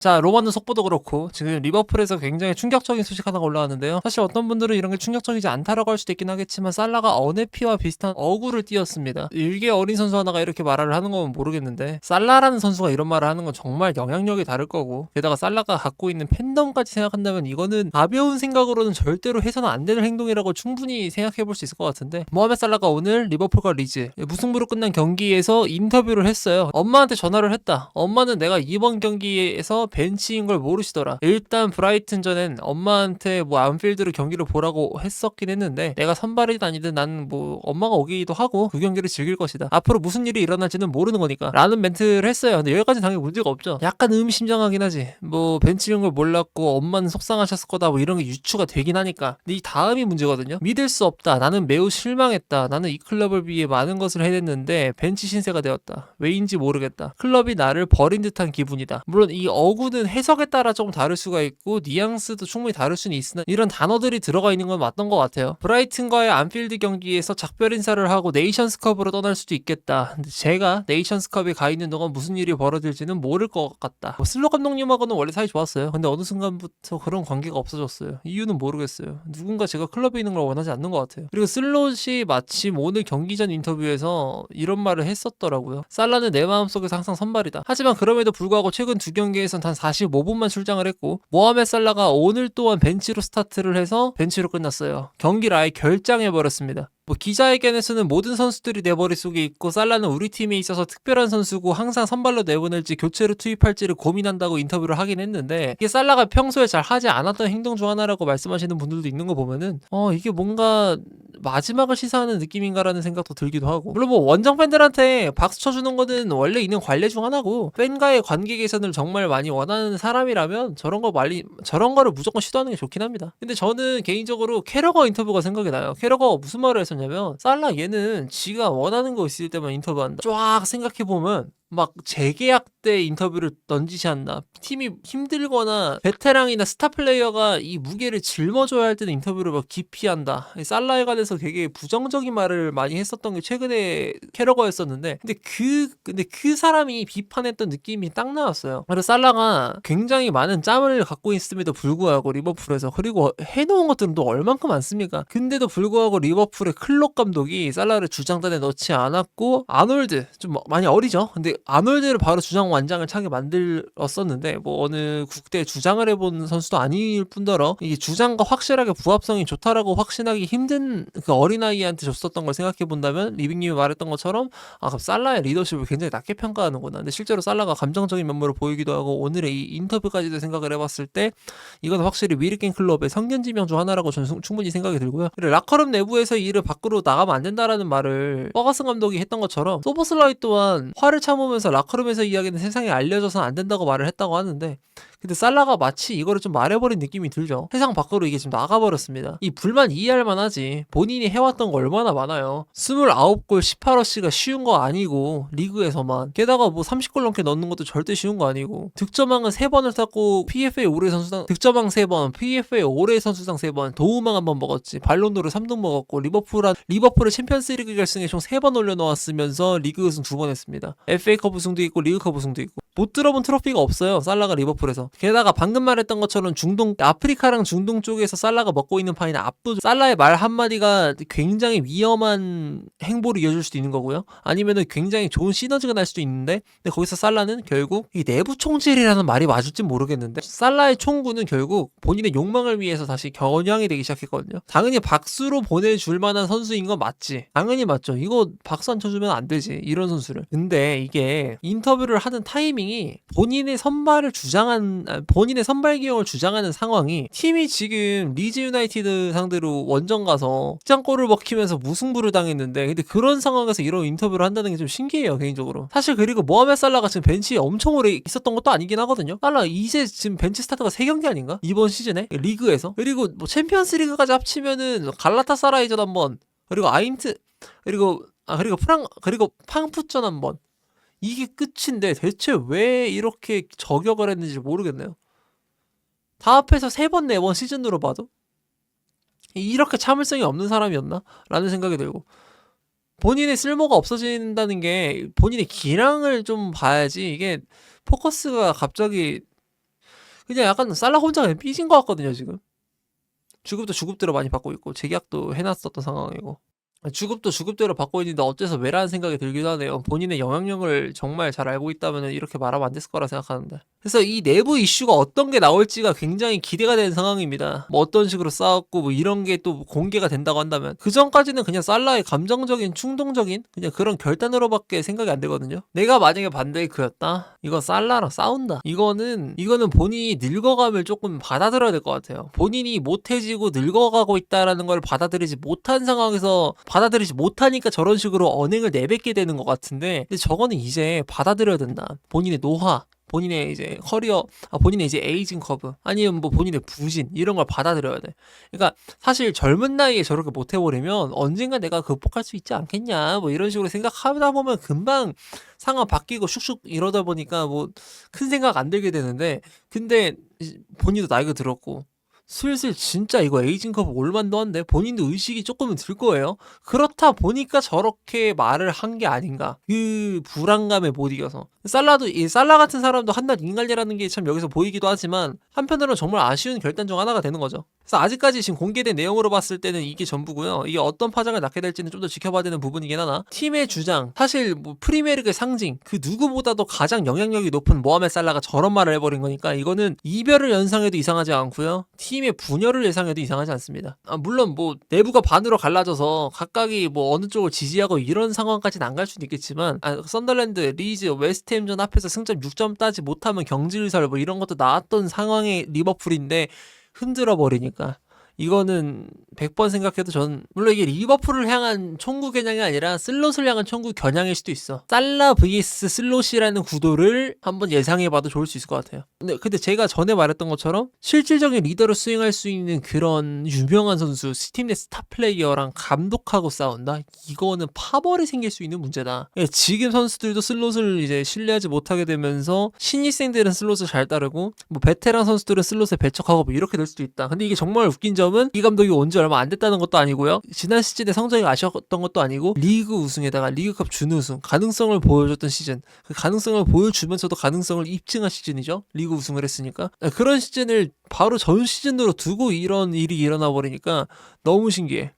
자, 로마는 속보도 그렇고 지금 리버풀에서 굉장히 충격적인 소식 하나가 올라왔는데요. 사실 어떤 분들은 이런 게 충격적이지 않다라고 할 수도 있긴 하겠지만 살라가 어네피와 비슷한 어구를 띄었습니다. 일개 어린 선수 하나가 이렇게 말을 하는 건 모르겠는데 살라라는 선수가 이런 말을 하는 건 정말 영향력이 다를 거고, 게다가 살라가 갖고 있는 팬덤까지 생각한다면 이거는 가벼운 생각으로는 절대로 해서는 안 되는 행동이라고 충분히 생각해 볼 수 있을 것 같은데, 모하메드 살라가 오늘 리버풀과 리즈 무승부로 끝난 경기에서 인터뷰를 했어요. 엄마한테 전화를 했다. 엄마는 내가 이번 경기에서 벤치인 걸 모르시더라. 일단 브라이튼전엔 엄마한테 뭐 안필드로 경기를 보라고 했었긴 했는데, 내가 선발이든 아니든 나는 뭐 엄마가 오기도 하고 그 경기를 즐길 것이다. 앞으로 무슨 일이 일어날지는 모르는 거니까 라는 멘트를 했어요. 근데 여기까지 당연히 문제가 없죠. 약간 의미심장하긴 하지. 뭐 벤치인 걸 몰랐고 엄마는 속상하셨을 거다 뭐 이런 게 유추가 되긴 하니까. 근데 이 다음이 문제거든요. 믿을 수 없다. 나는 매우 실망했다. 나는 이 클럽을 위해 많은 것을 해냈는데 벤치 신세가 되었다. 왜인지 모르겠다. 클럽이 나를 버린 듯한 기분이다. 물론 이 어구는 해석에 따라 조금 다를 수가 있고 뉘앙스도 충분히 다를 수는 있으나 이런 단어들이 들어가 있는 건 맞던 것 같아요. 브라이튼과의 안필드 경기에서 작별 인사를 하고 네이션스컵으로 떠날 수도 있겠다. 근데 제가 네이션스컵에 가 있는 동안 무슨 일이 벌어질지는 모를 것 같다. 뭐 슬롯 감독님하고는 원래 사이 좋았어요. 근데 어느 순간부터 그런 관계가 없어졌어요. 이유는 모르겠어요. 누군가 제가 클럽에 있는 걸 원하지 않는 것 같아요. 그리고 슬롯이 마침 오늘 경기 전 인터뷰에서 이런 말을 했었더라고요. 살라는 내 마음속에서 항상 선발이다. 하지만 그럼에도 불구하고 최근 두 경기에선 단 45분만 출장을 했고, 모하메드 살라가 오늘 또한 벤치로 스타트를 해서 벤치로 끝났어요. 경기를 아예 결장해버렸습니다. 뭐 기자회견에서는 모든 선수들이 내 머릿속에 있고 살라는 우리 팀에 있어서 특별한 선수고 항상 선발로 내보낼지 교체로 투입할지를 고민한다고 인터뷰를 하긴 했는데, 이게 살라가 평소에 잘 하지 않았던 행동 중 하나라고 말씀하시는 분들도 있는 거 보면은 이게 뭔가 마지막을 시사하는 느낌인가라는 생각도 들기도 하고, 물론 뭐 원정 팬들한테 박수 쳐주는 거는 원래 있는 관례 중 하나고, 팬과의 관계 개선을 정말 많이 원하는 사람이라면 저런 거를 무조건 시도하는 게 좋긴 합니다. 근데 저는 개인적으로 캐러거 인터뷰가 생각이 나요. 캐러거가 무슨 말을 했었냐면, 살라 얘는 지가 원하는 거 있을 때만 인터뷰한다. 쫙 생각해보면 막 재계약 때 인터뷰를 넌지시 한다. 팀이 힘들거나 베테랑이나 스타 플레이어가 이 무게를 짊어줘야 할 때는 인터뷰를 막 기피한다. 살라에 관해서 되게 부정적인 말을 많이 했었던 게 최근에 캐러거였었는데, 근데 그 사람이 비판했던 느낌이 딱 나왔어요. 그래서 살라가 굉장히 많은 짬을 갖고 있음에도 불구하고 리버풀에서, 그리고 해놓은 것들은 또 얼만큼 많습니까? 근데도 불구하고 리버풀의 클롭 감독이 살라를 주장단에 넣지 않았고, 아놀드 좀 많이 어리죠. 근데 아놀드를 바로 주장 완장을 차게 만들었었는데, 뭐 어느 국대 주장을 해본 선수도 아닐 뿐더러 이게 주장과 확실하게 부합성이 좋다라고 확신하기 힘든 그 어린아이한테 줬었던 걸 생각해 본다면, 리빙님이 말했던 것처럼 그럼 살라의 리더십을 굉장히 낮게 평가하는구나. 근데 실제로 살라가 감정적인 면모를 보이기도 하고, 오늘의 이 인터뷰까지도 생각을 해봤을 때 이건 확실히 위르겐 클럽의 성견지명 중 하나라고 저는 충분히 생각이 들고요. 그리고 라커룸 내부에서 이 일을 밖으로 나가면 안 된다라는 말을 퍼거슨 감독이 했던 것처럼, 소보슬라이 또한 화를 참으면서 라커룸에서 이야기는 세상에 알려져서는 안 된다고 말을 했다고 하는데, 근데 살라가 마치 이거를 좀 말해버린 느낌이 들죠. 세상 밖으로 이게 지금 나가버렸습니다. 이 불만 이해할 만하지. 본인이 해왔던 거 얼마나 많아요. 29골 18어시가 쉬운 거 아니고, 리그에서만. 게다가 뭐 30골 넘게 넣는 것도 절대 쉬운 거 아니고, 득점왕은 3번을 탔고, PFA 올해 선수당 득점왕 3번, PFA 올해 선수당 3번, 도움왕 1번 먹었지. 발론도르 3등 먹었고, 리버풀을 챔피언스리그 결승에 총 3번 올려놓았으면서 리그 우승 2번 했습니다. FA컵 우승도 있고 리그컵 우승도 있고, 못 들어본 트로피가 없어요, 살라가 리버풀에서. 게다가 방금 말했던 것처럼 아프리카랑 중동 쪽에서 살라가 먹고 있는 파이는 압도적. 살라의 말 한마디가 굉장히 위험한 행보를 이어줄 수도 있는 거고요. 아니면은 굉장히 좋은 시너지가 날 수도 있는데, 근데 거기서 살라는 결국 이 내부 총질이라는 말이 맞을진 모르겠는데, 살라의 총구는 결국 본인의 욕망을 위해서 다시 겨냥이 되기 시작했거든요. 당연히 박수로 보내줄 만한 선수인 건 맞지. 당연히 맞죠. 이거 박수 안 쳐주면 안 되지, 이런 선수를. 근데 이게 인터뷰를 하는 타이밍이 본인의 선발 기용을 주장하는 상황이, 팀이 지금 리즈 유나이티드 상대로 원정 가서 직장골을 먹히면서 무승부를 당했는데, 근데 그런 상황에서 이런 인터뷰를 한다는 게 좀 신기해요, 개인적으로. 사실 그리고 모하메드 살라가 지금 벤치에 엄청 오래 있었던 것도 아니긴 하거든요. 살라 이제 지금 벤치 스타트가 3경기 아닌가? 이번 시즌에 리그에서. 그리고 뭐 챔피언스 리그까지 합치면은 갈라타사라이전 한번, 그리고 그리고 팡푸전 한번, 이게 끝인데 대체 왜 이렇게 저격을 했는지 모르겠네요. 다 합해서 3번, 4번 시즌으로 봐도 이렇게 참을성이 없는 사람이었나? 라는 생각이 들고, 본인의 쓸모가 없어진다는 게 본인의 기량을 좀 봐야지, 이게 포커스가 갑자기 그냥 약간 살라 혼자 그냥 삐진 것 같거든요 지금. 주급도 주급대로 많이 받고 있고 재계약도 해놨었던 상황이고. 주급도 주급대로 받고 있는데 어째서 왜라는 생각이 들기도 하네요. 본인의 영향력을 정말 잘 알고 있다면 이렇게 말하면 안 됐을 거라 생각하는데. 그래서 이 내부 이슈가 어떤 게 나올지가 굉장히 기대가 되는 상황입니다. 뭐 어떤 식으로 싸웠고 뭐 이런 게 또 공개가 된다고 한다면 그 전까지는 그냥 살라의 감정적인 충동적인 그냥 그런 결단으로밖에 생각이 안 되거든요. 내가 만약에 반데이크였다? 이거 살라랑 싸운다. 이거는 본인이 늙어감을 조금 받아들여야 될 것 같아요. 본인이 못해지고 늙어가고 있다라는 걸 받아들이지 못한 상황에서 받아들이지 못하니까 저런 식으로 언행을 내뱉게 되는 것 같은데, 근데 저거는 이제 받아들여야 된다. 본인의 노화, 본인의 이제 커리어, 본인의 이제 에이징 커브, 아니면 뭐 본인의 부진, 이런 걸 받아들여야 돼. 그러니까 사실 젊은 나이에 저렇게 못 해버리면 언젠가 내가 극복할 수 있지 않겠냐, 뭐 이런 식으로 생각하다 보면 금방 상황 바뀌고 슉슉 이러다 보니까 뭐 큰 생각 안 들게 되는데, 근데 본인도 나이가 들었고, 슬슬 진짜 이거 에이징 커브 올만도 한데 본인도 의식이 조금은 들 거예요. 그렇다 보니까 저렇게 말을 한 게 아닌가. 그 불안감에 못 이겨서. 살라도, 이 살라 같은 사람도 한낱 인간이라는 게 참 여기서 보이기도 하지만 한편으로는 정말 아쉬운 결단 중 하나가 되는 거죠. 그래서 아직까지 지금 공개된 내용으로 봤을 때는 이게 전부고요. 이게 어떤 파장을 낳게 될지는 좀 더 지켜봐야 되는 부분이긴 하나, 팀의 주장, 사실 뭐 프리메르의 상징, 그 누구보다도 가장 영향력이 높은 모하메드 살라가 저런 말을 해버린 거니까 이거는 이별을 연상해도 이상하지 않고요, 팀의 분열을 예상해도 이상하지 않습니다. 물론 뭐 내부가 반으로 갈라져서 각각이 뭐 어느 쪽을 지지하고 이런 상황까지는 안 갈 수도 있겠지만, 썬더랜드, 리즈, 웨스트햄전 앞에서 승점 6점 따지 못하면 경질설 뭐 이런 것도 나왔던 상황의 리버풀인데 흔들어 버리니까 이거는 100번 생각해도 전, 물론 이게 리버풀을 향한 총구 겨냥이 아니라 슬롯을 향한 총구 겨냥일 수도 있어. 살라 vs 슬롯이라는 구도를 한번 예상해봐도 좋을 수 있을 것 같아요. 근데 제가 전에 말했던 것처럼 실질적인 리더를 수행할 수 있는 그런 유명한 선수, 팀 내 스타 플레이어랑 감독하고 싸운다? 이거는 파벌이 생길 수 있는 문제다. 지금 선수들도 슬롯을 이제 신뢰하지 못하게 되면서 신입생들은 슬롯을 잘 따르고 뭐 베테랑 선수들은 슬롯에 배척하고 뭐 이렇게 될 수도 있다. 근데 이게 정말 웃긴 점은 이 감독이 온 지 얼마 안 됐다는 것도 아니고요, 지난 시즌에 성적이 아쉬웠던 것도 아니고, 리그 우승에다가 리그컵 준우승, 가능성을 보여줬던 시즌, 그 가능성을 보여주면서도 가능성을 입증한 시즌이죠. 리그 우승을 했으니까. 그런 시즌을 바로 전 시즌으로 두고 이런 일이 일어나 버리니까 너무 신기해.